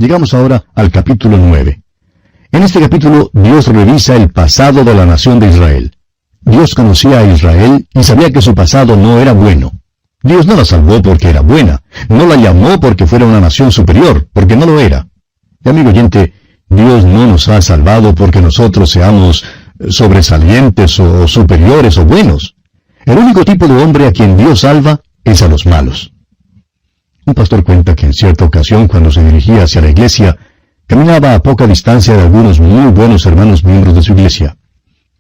Llegamos ahora al capítulo 9. En este capítulo, Dios revisa el pasado de la nación de Israel. Dios conocía a Israel y sabía que su pasado no era bueno. Dios no la salvó porque era buena. No la llamó porque fuera una nación superior, porque no lo era. Y amigo oyente, Dios no nos ha salvado porque nosotros seamos sobresalientes o superiores o buenos. El único tipo de hombre a quien Dios salva es a los malos. Un pastor cuenta que en cierta ocasión, cuando se dirigía hacia la iglesia, caminaba a poca distancia de algunos muy buenos hermanos miembros de su iglesia.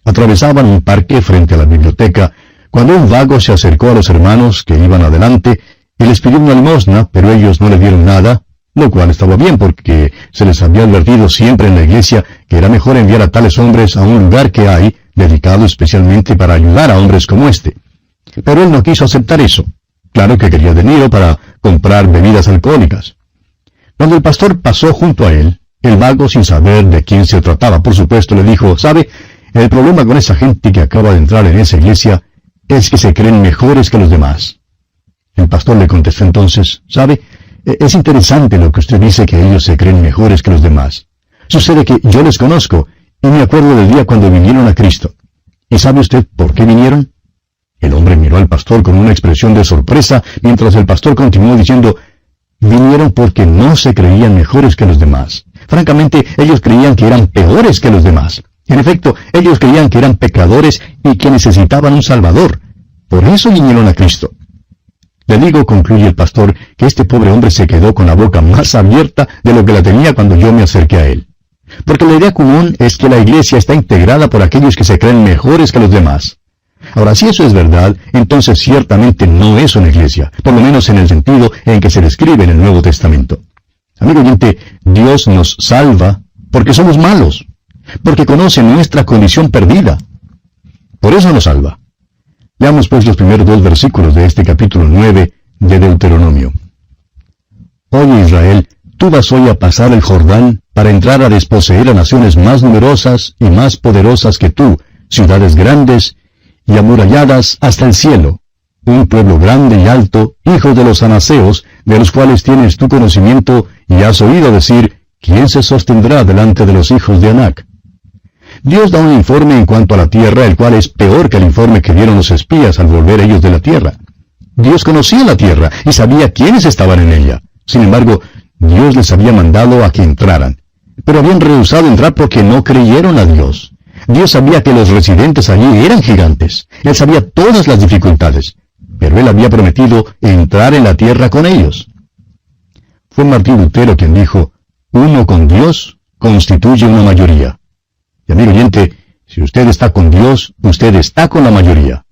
Atravesaban un parque frente a la biblioteca, cuando un vago se acercó a los hermanos que iban adelante y les pidió una limosna, pero ellos no le dieron nada, lo cual estaba bien porque se les había advertido siempre en la iglesia que era mejor enviar a tales hombres a un lugar que hay, dedicado especialmente para ayudar a hombres como este. Pero él no quiso aceptar eso. Claro que quería dinero para comprar bebidas alcohólicas. Cuando el pastor pasó junto a él, el vago, sin saber de quién se trataba, por supuesto, le dijo, «¿Sabe? El problema con esa gente que acaba de entrar en esa iglesia es que se creen mejores que los demás». El pastor le contestó entonces, «¿Sabe? Es interesante lo que usted dice que ellos se creen mejores que los demás. Sucede que yo les conozco y me acuerdo del día cuando vinieron a Cristo. ¿Y sabe usted por qué vinieron?» El hombre miró al pastor con una expresión de sorpresa, mientras el pastor continuó diciendo, «Vinieron porque no se creían mejores que los demás. Francamente, ellos creían que eran peores que los demás. En efecto, ellos creían que eran pecadores y que necesitaban un Salvador. Por eso vinieron a Cristo». Le digo, concluye el pastor, que este pobre hombre se quedó con la boca más abierta de lo que la tenía cuando yo me acerqué a él. Porque la idea común es que la iglesia está integrada por aquellos que se creen mejores que los demás. Ahora, si eso es verdad, entonces ciertamente no es una iglesia, por lo menos en el sentido en que se describe en el Nuevo Testamento. Amigo oyente, Dios nos salva porque somos malos, porque conoce nuestra condición perdida. Por eso nos salva. Veamos pues los primeros 2 versículos de este capítulo 9 de Deuteronomio. «Oye Israel, tú vas hoy a pasar el Jordán para entrar a desposeer a naciones más numerosas y más poderosas que tú, ciudades grandes y amuralladas hasta el cielo, un pueblo grande y alto, hijos de los anaseos, de los cuales tienes tu conocimiento y has oído decir, ¿quién se sostendrá delante de los hijos de Anac? Dios da un informe en cuanto a la tierra, el cual es peor que el informe que dieron los espías al volver ellos de la tierra. Dios conocía la tierra y sabía quiénes estaban en ella. Sin embargo, Dios les había mandado a que entraran. Pero habían rehusado entrar porque no creyeron a Dios. Dios sabía que los residentes allí eran gigantes. Él sabía todas las dificultades. Pero Él había prometido entrar en la tierra con ellos. Fue Martín Lutero quien dijo, «Uno con Dios constituye una mayoría». Y amigo oyente, si usted está con Dios, usted está con la mayoría.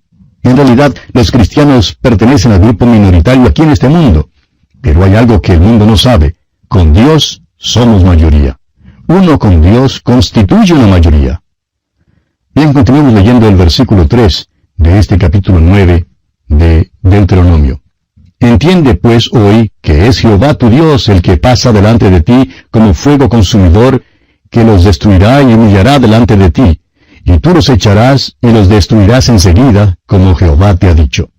En realidad, los cristianos pertenecen al grupo minoritario aquí en este mundo. Pero hay algo que el mundo no sabe. Con Dios somos mayoría. Uno con Dios constituye una mayoría. Bien, continuemos leyendo el versículo 3 de este capítulo 9 de Deuteronomio. «Entiende pues hoy que es Jehová tu Dios el que pasa delante de ti como fuego consumidor, que los destruirá y humillará delante de ti, y tú los echarás y los destruirás enseguida, como Jehová te ha dicho».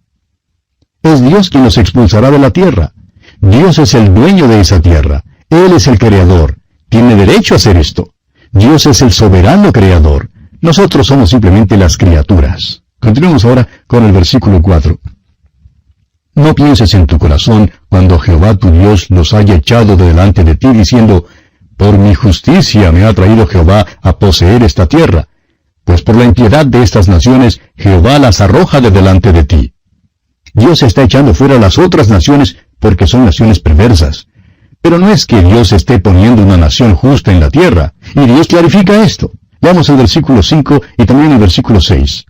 Es Dios quien los expulsará de la tierra. Dios es el dueño de esa tierra. Él es el creador. Tiene derecho a hacer esto. Dios es el soberano creador. Nosotros somos simplemente las criaturas. Continuemos ahora con el versículo 4. «No pienses en tu corazón cuando Jehová tu Dios los haya echado de delante de ti, diciendo, por mi justicia me ha traído Jehová a poseer esta tierra, pues por la impiedad de estas naciones Jehová las arroja de delante de ti». Dios está echando fuera a las otras naciones porque son naciones perversas. Pero no es que Dios esté poniendo una nación justa en la tierra, y Dios clarifica esto. Veamos el versículo 5 y también el versículo 6.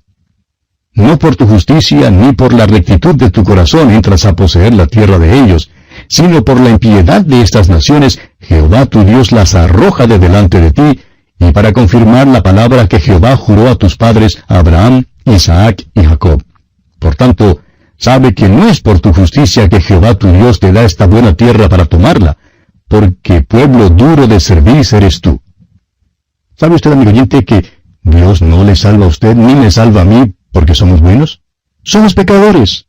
«No por tu justicia ni por la rectitud de tu corazón entras a poseer la tierra de ellos, sino por la impiedad de estas naciones Jehová tu Dios las arroja de delante de ti, y para confirmar la palabra que Jehová juró a tus padres Abraham, Isaac y Jacob. Por tanto, sabe que no es por tu justicia que Jehová tu Dios te da esta buena tierra para tomarla, porque pueblo duro de servir eres tú». ¿Sabe usted, amigo oyente, que Dios no le salva a usted ni me salva a mí porque somos buenos? Somos pecadores.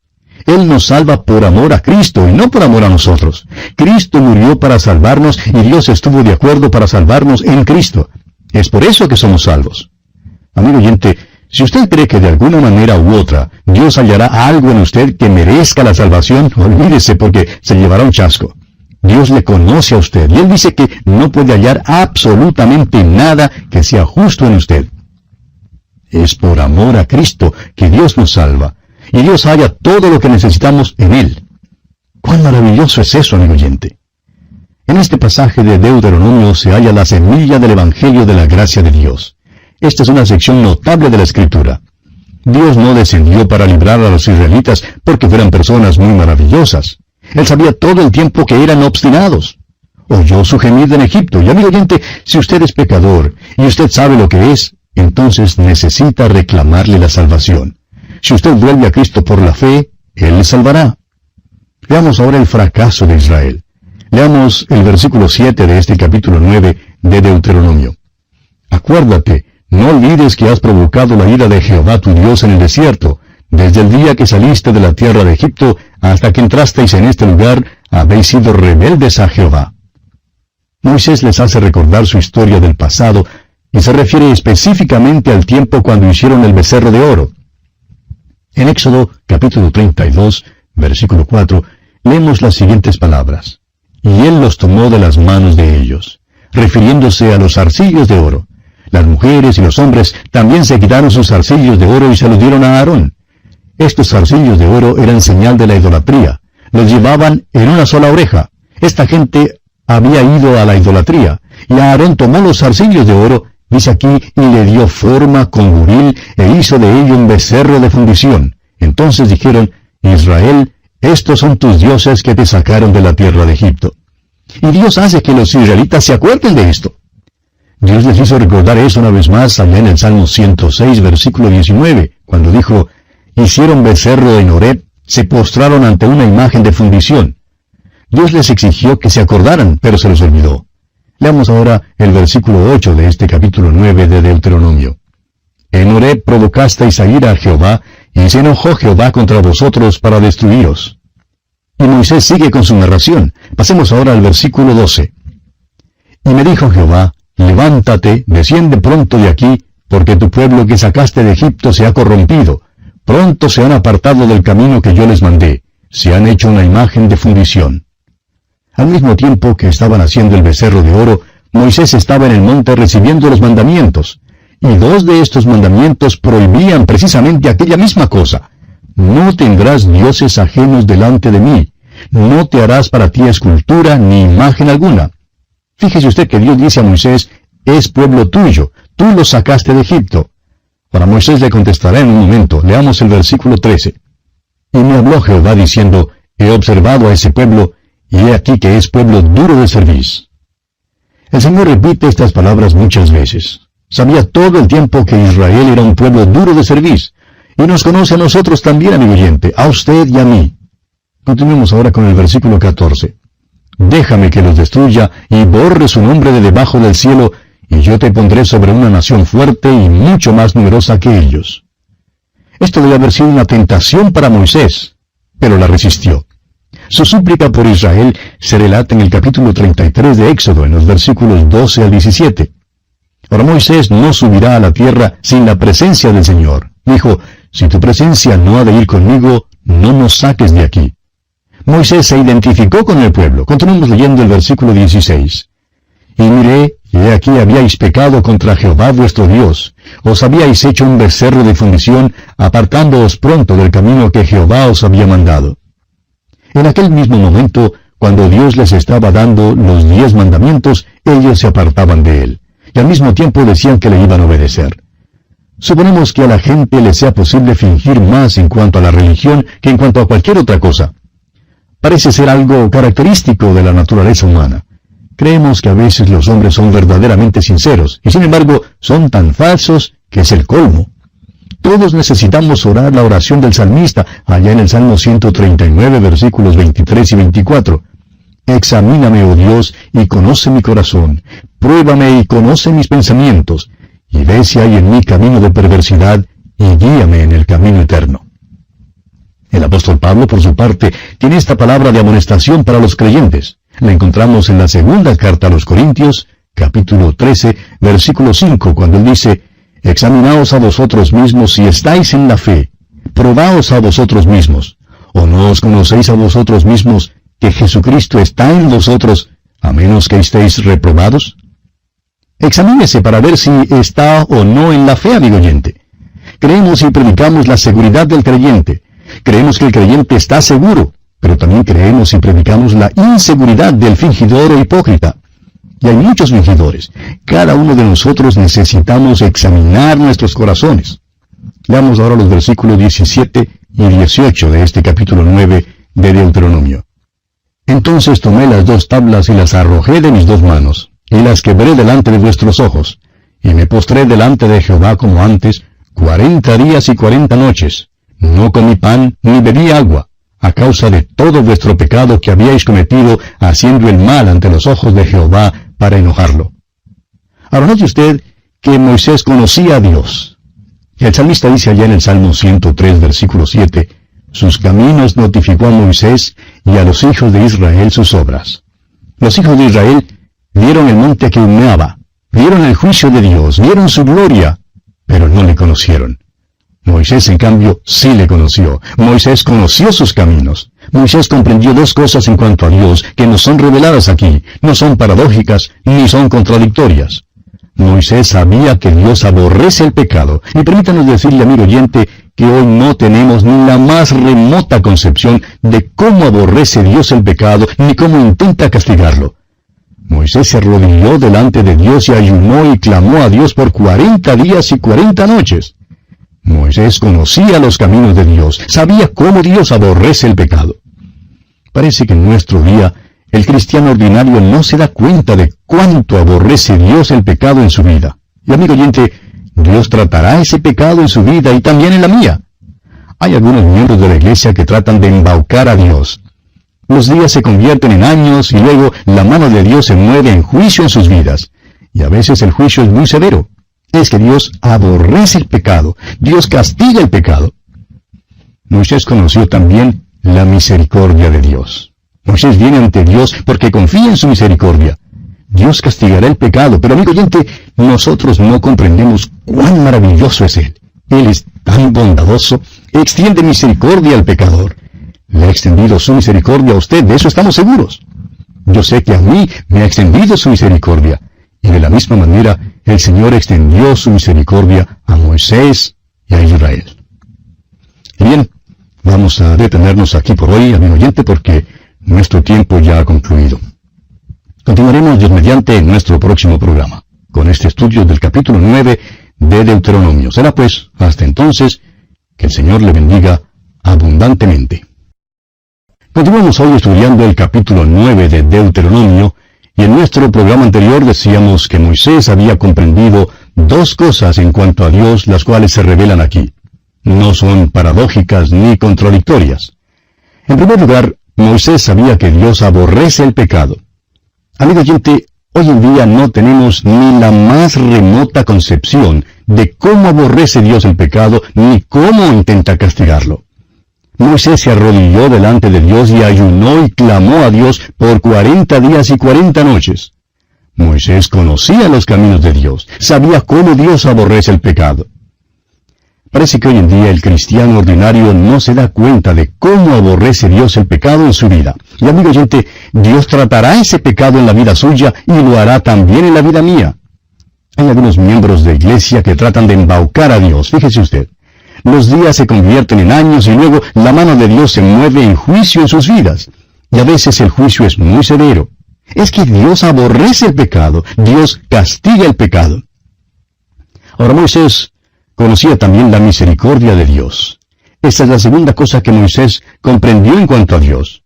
Él nos salva por amor a Cristo y no por amor a nosotros. Cristo murió para salvarnos y Dios estuvo de acuerdo para salvarnos en Cristo. Es por eso que somos salvos. Amigo oyente, si usted cree que de alguna manera u otra Dios hallará algo en usted que merezca la salvación, olvídese porque se llevará un chasco. Dios le conoce a usted y Él dice que no puede hallar absolutamente nada que sea justo en usted. Es por amor a Cristo que Dios nos salva, y Dios halla todo lo que necesitamos en Él. ¡Cuán maravilloso es eso, amigo oyente! En este pasaje de Deuteronomio se halla la semilla del Evangelio de la gracia de Dios. Esta es una sección notable de la Escritura. Dios no descendió para librar a los israelitas porque fueran personas muy maravillosas. Él sabía todo el tiempo que eran obstinados. Oyó su gemir en Egipto, y amigo oyente, si usted es pecador, y usted sabe lo que es, entonces necesita reclamarle la salvación. Si usted vuelve a Cristo por la fe, Él le salvará. Veamos ahora el fracaso de Israel. Leamos el versículo 7 de este capítulo 9 de Deuteronomio. Acuérdate, no olvides que has provocado la ira de Jehová tu Dios en el desierto. Desde el día que saliste de la tierra de Egipto hasta que entrasteis en este lugar, habéis sido rebeldes a Jehová. Moisés les hace recordar su historia del pasado y se refiere específicamente al tiempo cuando hicieron el becerro de oro. En Éxodo capítulo 32, versículo 4, leemos las siguientes palabras. Y él los tomó de las manos de ellos, refiriéndose a los zarcillos de oro. Las mujeres y los hombres también se quitaron sus zarcillos de oro y se los dieron a Aarón. Estos zarcillos de oro eran señal de la idolatría. Los llevaban en una sola oreja. Esta gente había ido a la idolatría, y Aarón tomó los zarcillos de oro, dice aquí, y le dio forma con buril, e hizo de ello un becerro de fundición. Entonces dijeron, Israel, estos son tus dioses que te sacaron de la tierra de Egipto. Y Dios hace que los israelitas se acuerden de esto. Dios les hizo recordar eso una vez más allá en el Salmo 106, versículo 19, cuando dijo, hicieron becerro en Horeb, se postraron ante una imagen de fundición. Dios les exigió que se acordaran, pero se los olvidó. Leamos ahora el versículo 8 de este capítulo 9 de Deuteronomio. En Horeb provocasteis a ira a Jehová, y se enojó Jehová contra vosotros para destruiros. Y Moisés sigue con su narración. Pasemos ahora al versículo 12. Y me dijo Jehová, levántate, desciende pronto de aquí, porque tu pueblo que sacaste de Egipto se ha corrompido. Pronto se han apartado del camino que yo les mandé. Se han hecho una imagen de fundición. Al mismo tiempo que estaban haciendo el becerro de oro, Moisés estaba en el monte recibiendo los mandamientos. Y dos de estos mandamientos prohibían precisamente aquella misma cosa. No tendrás dioses ajenos delante de mí. No te harás para ti escultura ni imagen alguna. Fíjese usted que Dios dice a Moisés, es pueblo tuyo, tú lo sacaste de Egipto. Para Moisés le contestará en un momento. Leamos el versículo 13. Y me habló Jehová diciendo, he observado a ese pueblo, y he aquí que es pueblo duro de cerviz. El Señor repite estas palabras muchas veces. Sabía todo el tiempo que Israel era un pueblo duro de cerviz, y nos conoce a nosotros también, amigo oyente, a usted y a mí. Continuemos ahora con el versículo 14. Déjame que los destruya y borre su nombre de debajo del cielo, y yo te pondré sobre una nación fuerte y mucho más numerosa que ellos. Esto debe haber sido una tentación para Moisés, pero la resistió. Su súplica por Israel se relata en el capítulo 33 de Éxodo, en los versículos 12 al 17. Ahora Moisés no subirá a la tierra sin la presencia del Señor. Dijo, si tu presencia no ha de ir conmigo, no nos saques de aquí. Moisés se identificó con el pueblo. Continuemos leyendo el versículo 16. Y miré, y he aquí habíais pecado contra Jehová vuestro Dios. Os habíais hecho un becerro de fundición, apartándoos pronto del camino que Jehová os había mandado. En aquel mismo momento, cuando Dios les estaba dando los 10 mandamientos, ellos se apartaban de él, y al mismo tiempo decían que le iban a obedecer. Suponemos que a la gente le sea posible fingir más en cuanto a la religión que en cuanto a cualquier otra cosa. Parece ser algo característico de la naturaleza humana. Creemos que a veces los hombres son verdaderamente sinceros, y sin embargo son tan falsos que es el colmo. Todos necesitamos orar la oración del salmista, allá en el Salmo 139, versículos 23 y 24. Examíname, oh Dios, y conoce mi corazón. Pruébame y conoce mis pensamientos, y ve si hay en mí camino de perversidad, y guíame en el camino eterno. El apóstol Pablo, por su parte, tiene esta palabra de amonestación para los creyentes. La encontramos en la segunda carta a los Corintios, capítulo 13, versículo 5, cuando él dice: «Examinaos a vosotros mismos si estáis en la fe. Probaos a vosotros mismos. ¿O no os conocéis a vosotros mismos que Jesucristo está en vosotros, a menos que estéis reprobados?» Examínese para ver si está o no en la fe, amigo oyente. Creemos y predicamos la seguridad del creyente. Creemos que el creyente está seguro, pero también creemos y predicamos la inseguridad del fingidor o hipócrita. Y hay muchos fingidores. Cada uno de nosotros necesitamos examinar nuestros corazones. Leamos ahora los versículos 17 y 18 de este capítulo 9 de Deuteronomio. «Entonces tomé las 2 tablas y las arrojé de mis 2 manos, y las quebré delante de vuestros ojos, y me postré delante de Jehová como antes, 40 días y 40 noches. No comí pan ni bebí agua, a causa de todo vuestro pecado que habíais cometido haciendo el mal ante los ojos de Jehová para enojarlo». Ahora note usted que Moisés conocía a Dios. El salmista dice allá en el Salmo 103, versículo 7, «Sus caminos notificó a Moisés y a los hijos de Israel sus obras». Los hijos de Israel vieron el monte que humeaba, vieron el juicio de Dios, vieron su gloria, pero no le conocieron. Moisés, en cambio, sí le conoció. Moisés conoció sus caminos. Moisés comprendió 2 cosas en cuanto a Dios que nos son reveladas aquí. No son paradójicas ni son contradictorias. Moisés sabía que Dios aborrece el pecado. Y permítanos decirle, amigo oyente, que hoy no tenemos ni la más remota concepción de cómo aborrece Dios el pecado, ni cómo intenta castigarlo. Moisés se arrodilló delante de Dios y ayunó y clamó a Dios por 40 días y 40 noches. Moisés conocía los caminos de Dios, sabía cómo Dios aborrece el pecado. Parece que en nuestro día el cristiano ordinario no se da cuenta de cuánto aborrece Dios el pecado en su vida. Y amigo oyente, Dios tratará ese pecado en su vida y también en la mía. Hay algunos miembros de la iglesia que tratan de embaucar a Dios. Los días se convierten en años y luego la mano de Dios se mueve en juicio en sus vidas. Y a veces el juicio es muy severo. Es que Dios aborrece el pecado. Dios castiga el pecado. Moisés conoció también la misericordia de Dios. Moisés viene ante Dios porque confía en su misericordia. Dios castigará el pecado, pero amigo oyente, nosotros no comprendemos cuán maravilloso es Él. Él es tan bondadoso, extiende misericordia al pecador. Le ha extendido su misericordia a usted, de eso estamos seguros. Yo sé que a mí me ha extendido su misericordia. Y de la misma manera, el Señor extendió su misericordia a Moisés y a Israel. Y bien, vamos a detenernos aquí por hoy, amigo oyente, porque nuestro tiempo ya ha concluido. Continuaremos, Dios mediante, en nuestro próximo programa, con este estudio del capítulo 9 de Deuteronomio. Será pues, hasta entonces, que el Señor le bendiga abundantemente. Continuamos hoy estudiando el capítulo 9 de Deuteronomio, y en nuestro programa anterior decíamos que Moisés había comprendido 2 cosas en cuanto a Dios, las cuales se revelan aquí. No son paradójicas ni contradictorias. En primer lugar, Moisés sabía que Dios aborrece el pecado. Amigo oyente, hoy en día no tenemos ni la más remota concepción de cómo aborrece Dios el pecado, ni cómo intenta castigarlo. Moisés se arrodilló delante de Dios y ayunó y clamó a Dios por 40 días y 40 noches. Moisés conocía los caminos de Dios, sabía cómo Dios aborrece el pecado. Parece que hoy en día el cristiano ordinario no se da cuenta de cómo aborrece Dios el pecado en su vida. Y amigo oyente, Dios tratará ese pecado en la vida suya y lo hará también en la vida mía. Hay algunos miembros de iglesia que tratan de embaucar a Dios, fíjese usted. Los días se convierten en años y luego la mano de Dios se mueve en juicio en sus vidas. Y a veces el juicio es muy severo. Es que Dios aborrece el pecado, Dios castiga el pecado. Ahora Moisés conocía también la misericordia de Dios. Esta es la segunda cosa que Moisés comprendió en cuanto a Dios.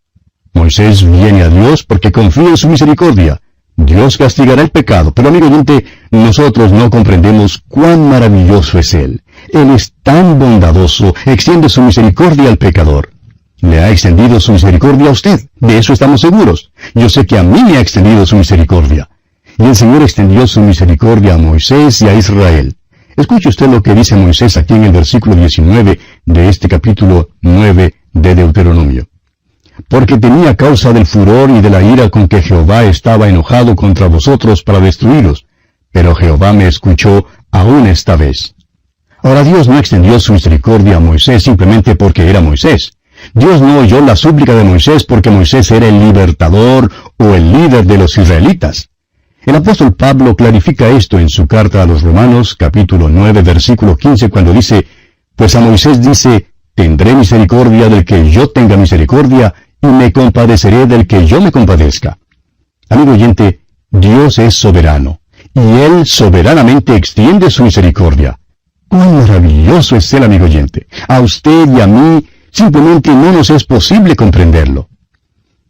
Moisés viene a Dios porque confía en su misericordia. Dios castigará el pecado, pero amigo oyente, nosotros no comprendemos cuán maravilloso es Él. Él es tan bondadoso, extiende su misericordia al pecador. Le ha extendido su misericordia a usted, de eso estamos seguros. Yo sé que a mí me ha extendido su misericordia. Y el Señor extendió su misericordia a Moisés y a Israel. Escuche usted lo que dice Moisés aquí en el versículo 19 de este capítulo 9 de Deuteronomio. Porque tenía causa del furor y de la ira con que Jehová estaba enojado contra vosotros para destruiros, pero Jehová me escuchó aún esta vez. Ahora Dios no extendió su misericordia a Moisés simplemente porque era Moisés. Dios no oyó la súplica de Moisés porque Moisés era el libertador o el líder de los israelitas. El apóstol Pablo clarifica esto en su carta a los Romanos, capítulo 9, versículo 15, cuando dice, pues a Moisés dice, tendré misericordia del que yo tenga misericordia, y me compadeceré del que yo me compadezca. Amigo oyente, Dios es soberano, y Él soberanamente extiende su misericordia. ¡Cuán maravilloso es Él, amigo oyente! A usted y a mí simplemente no nos es posible comprenderlo.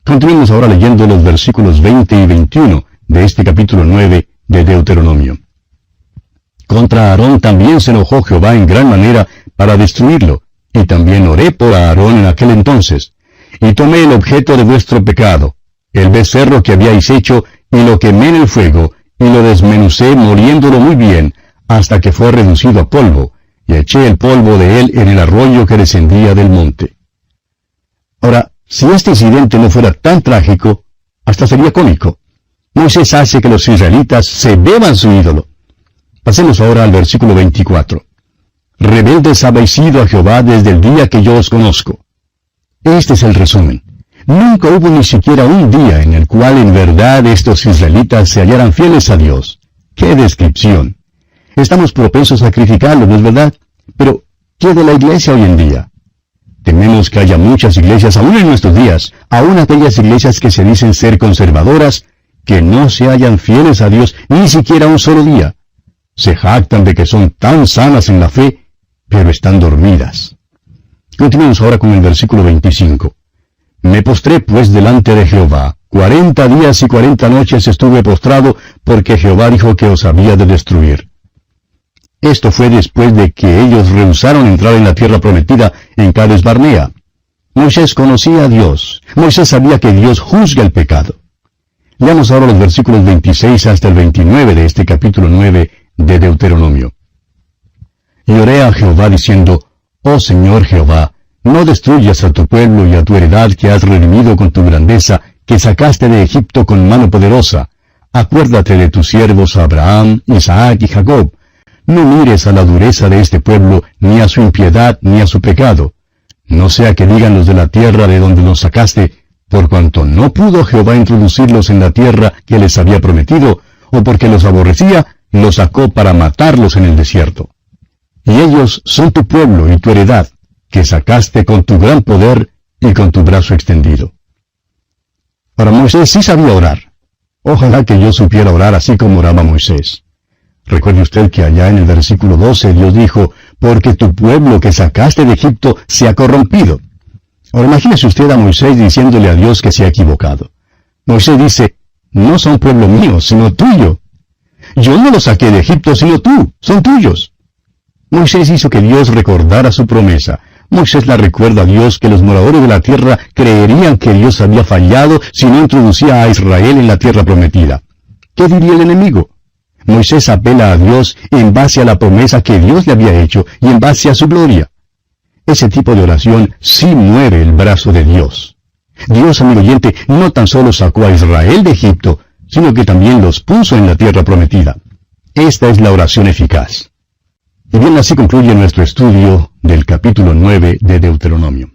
Continuemos ahora leyendo los versículos 20 y 21 de este capítulo 9 de Deuteronomio. Contra Aarón también se enojó Jehová en gran manera para destruirlo, y también oré por Aarón en aquel entonces. Y tomé el objeto de vuestro pecado, el becerro que habíais hecho, y lo quemé en el fuego, y lo desmenucé moliéndolo muy bien, hasta que fue reducido a polvo, y eché el polvo de él en el arroyo que descendía del monte. Ahora, si este incidente no fuera tan trágico, hasta sería cómico. Moisés hace que los israelitas se beban su ídolo. Pasemos ahora al versículo 24. Rebeldes habéis sido a Jehová desde el día que yo os conozco. Este es el resumen. Nunca hubo ni siquiera un día en el cual en verdad estos israelitas se hallaran fieles a Dios. ¡Qué descripción! Estamos propensos a criticarlo, ¿no es verdad? Pero, ¿qué de la iglesia hoy en día? Tememos que haya muchas iglesias aún en nuestros días, aún aquellas iglesias que se dicen ser conservadoras, que no se hallan fieles a Dios ni siquiera un solo día. Se jactan de que son tan sanas en la fe, pero están dormidas. Continuemos ahora con el versículo 25. Me postré pues delante de Jehová. 40 días y 40 noches estuve postrado, porque Jehová dijo que os había de destruir. Esto fue después de que ellos rehusaron entrar en la tierra prometida en Cades Barnea. Moisés conocía a Dios. Moisés sabía que Dios juzga el pecado. Leamos ahora los versículos 26 hasta el 29 de este capítulo 9 de Deuteronomio. Y oré a Jehová diciendo, Oh Señor Jehová, no destruyas a tu pueblo y a tu heredad que has redimido con tu grandeza, que sacaste de Egipto con mano poderosa. Acuérdate de tus siervos Abraham, Isaac y Jacob. No mires a la dureza de este pueblo, ni a su impiedad, ni a su pecado. No sea que digan los de la tierra de donde los sacaste, por cuanto no pudo Jehová introducirlos en la tierra que les había prometido, o porque los aborrecía, los sacó para matarlos en el desierto. Y ellos son tu pueblo y tu heredad, que sacaste con tu gran poder y con tu brazo extendido. Ahora Moisés sí sabía orar. Ojalá que yo supiera orar así como oraba Moisés. Recuerde usted que allá en el versículo 12 Dios dijo, porque tu pueblo que sacaste de Egipto se ha corrompido. Ahora imagínese usted a Moisés diciéndole a Dios que se ha equivocado. Moisés dice, no son pueblo mío, sino tuyo. Yo no los saqué de Egipto, sino tú, son tuyos. Moisés hizo que Dios recordara su promesa. Moisés la recuerda a Dios que los moradores de la tierra creerían que Dios había fallado si no introducía a Israel en la tierra prometida. ¿Qué diría el enemigo? Moisés apela a Dios en base a la promesa que Dios le había hecho y en base a su gloria. Ese tipo de oración sí mueve el brazo de Dios. Dios, amigo oyente, no tan solo sacó a Israel de Egipto, sino que también los puso en la tierra prometida. Esta es la oración eficaz. Y bien, así concluye nuestro estudio del capítulo 9 de Deuteronomio.